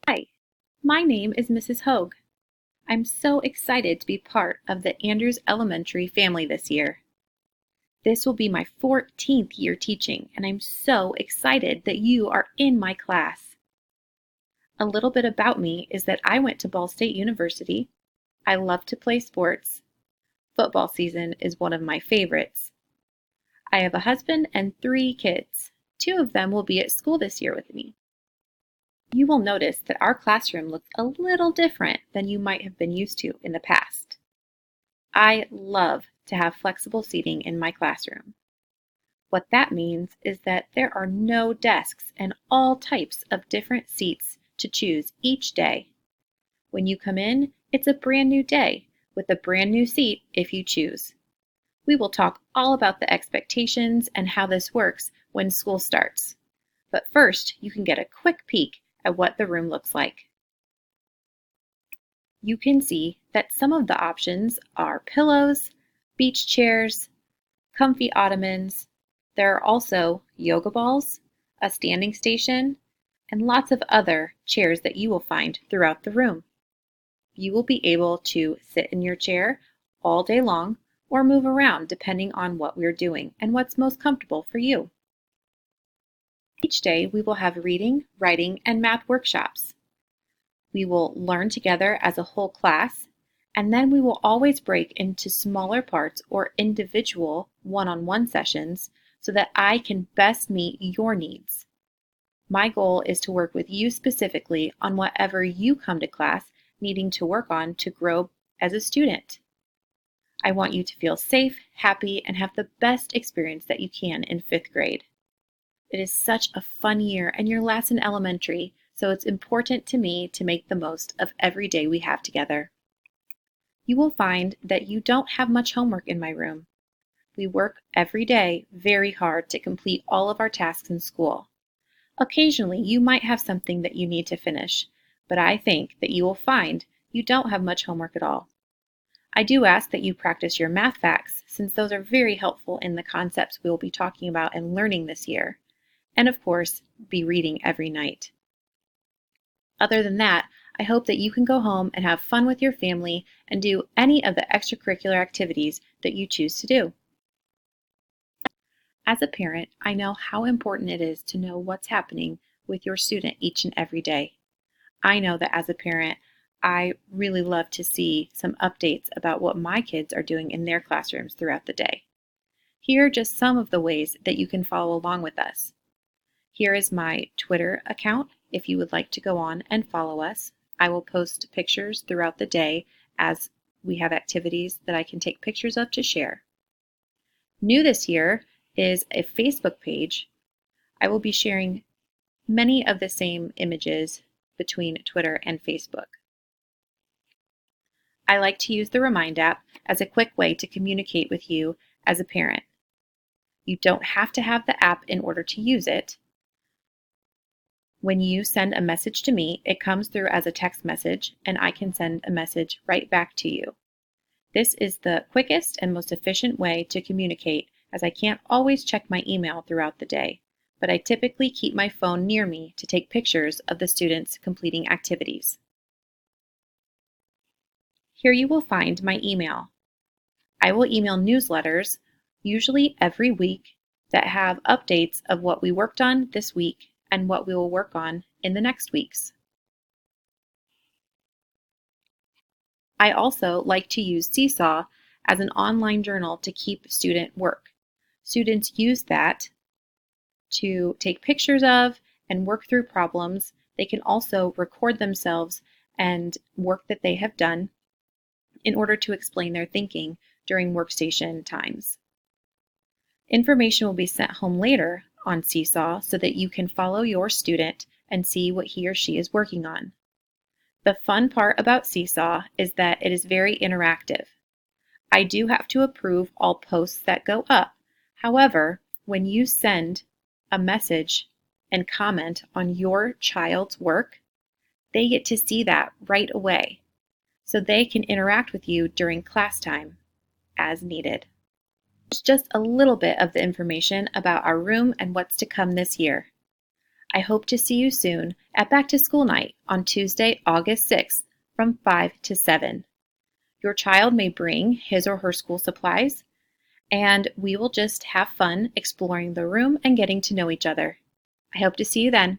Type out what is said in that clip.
Hi, my name is Mrs. Hogue. I'm so excited to be part of the Andrews Elementary family this year. This will be my 14th year teaching, and I'm so excited that you are in my class. A little bit about me is that I went to Ball State University. I love to play sports. Football season is one of my favorites. I have a husband and 3 kids. 2 of them will be at school this year with me. You will notice that our classroom looks a little different than you might have been used to in the past. I love to have flexible seating in my classroom. What that means is that there are no desks and all types of different seats to choose each day. When you come in, it's a brand new day with a brand new seat if you choose. We will talk all about the expectations and how this works when school starts. But first, you can get a quick peek at what the room looks like. You can see that some of the options are pillows, beach chairs, comfy ottomans. There are also yoga balls, a standing station, and lots of other chairs that you will find throughout the room. You will be able to sit in your chair all day long or move around depending on what we're doing and what's most comfortable for you. Each day we will have reading, writing, and math workshops. We will learn together as a whole class, and then we will always break into smaller parts or individual one-on-one sessions so that I can best meet your needs. My goal is to work with you specifically on whatever you come to class needing to work on to grow as a student. I want you to feel safe, happy, and have the best experience that you can in 5th grade. It is such a fun year and your last in elementary, so it's important to me to make the most of every day we have together. You will find that you don't have much homework in my room. We work every day very hard to complete all of our tasks in school. Occasionally, you might have something that you need to finish, but I think that you will find you don't have much homework at all. I do ask that you practice your math facts, since those are very helpful in the concepts we will be talking about and learning this year. And of course, be reading every night. Other than that, I hope that you can go home and have fun with your family and do any of the extracurricular activities that you choose to do. As a parent, I know how important it is to know what's happening with your student each and every day. I know that as a parent, I really love to see some updates about what my kids are doing in their classrooms throughout the day. Here are just some of the ways that you can follow along with us. Here is my Twitter account if you would like to go on and follow us. I will post pictures throughout the day as we have activities that I can take pictures of to share. New this year is a Facebook page. I will be sharing many of the same images between Twitter and Facebook. I like to use the Remind app as a quick way to communicate with you as a parent. You don't have to have the app in order to use it. When you send a message to me, it comes through as a text message, and I can send a message right back to you. This is the quickest and most efficient way to communicate, as I can't always check my email throughout the day, but I typically keep my phone near me to take pictures of the students completing activities. Here you will find my email. I will email newsletters, usually every week, that have updates of what we worked on this week and what we will work on in the next weeks. I also like to use Seesaw as an online journal to keep student work. Students use that to take pictures of and work through problems. They can also record themselves and work that they have done in order to explain their thinking during workstation times. Information will be sent home later on Seesaw so that you can follow your student and see what he or she is working on. The fun part about Seesaw is that it is very interactive. I do have to approve all posts that go up. However, when you send a message and comment on your child's work, they get to see that right away, so they can interact with you during class time as needed. It's just a little bit of the information about our room and what's to come this year. I hope to see you soon at Back to School Night on Tuesday, August 6th from 5 to 7. Your child may bring his or her school supplies, and we will just have fun exploring the room and getting to know each other. I hope to see you then.